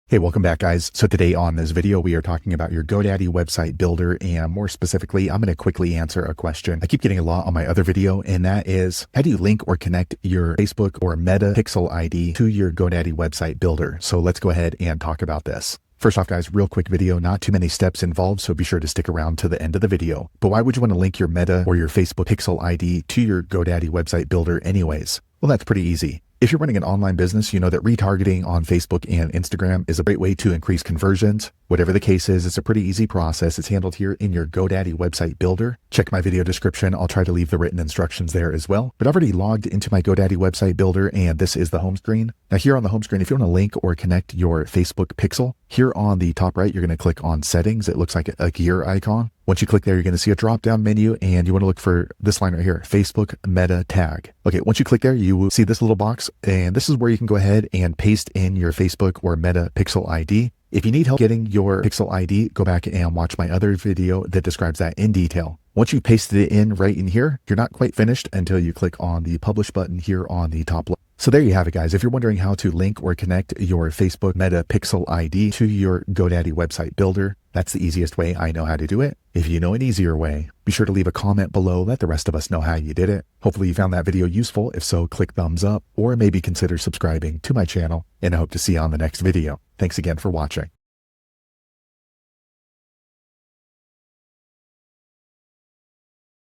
Hey, welcome back, guys. So today on this video, we are talking about your GoDaddy website builder, and more specifically, I'm going to quickly answer a question I keep getting a lot on my other video, and that is, how do you link or connect your Facebook or Meta pixel ID to your GoDaddy website builder? So let's go ahead and talk about this. First off, guys, real quick video, not too many steps involved, so be sure to stick around to the end of the video. But why would you want to link your Meta or your Facebook pixel ID to your GoDaddy website builder anyways? Well, that's pretty easy. If you're running an online business, you know that retargeting on Facebook and Instagram is a great way to increase conversions. Whatever the case is, it's a pretty easy process. It's handled here in your GoDaddy website builder. Check my video description. I'll try to leave the written instructions there as well. But I've already logged into my GoDaddy website builder, and this is the home screen. Now here on the home screen, if you want to link or connect your Facebook pixel, here on the top right, you're going to click on settings. It looks like a gear icon. Once you click there, you're going to see a drop-down menu, and you want to look for this line right here, Facebook Meta Tag. Okay, once you click there, you will see this little box, and this is where you can go ahead and paste in your Facebook or Meta pixel ID. If you need help getting your pixel ID, go back and watch my other video that describes that in detail. Once you pasted it in right in here, you're not quite finished until you click on the publish button here on the top left. So there you have it, guys. If you're wondering how to link or connect your Facebook Meta pixel ID to your GoDaddy website builder, that's the easiest way I know how to do it. If you know an easier way, be sure to leave a comment below. Let the rest of us know how you did it. Hopefully you found that video useful. If so, click thumbs up or maybe consider subscribing to my channel, and I hope to see you on the next video. Thanks again for watching.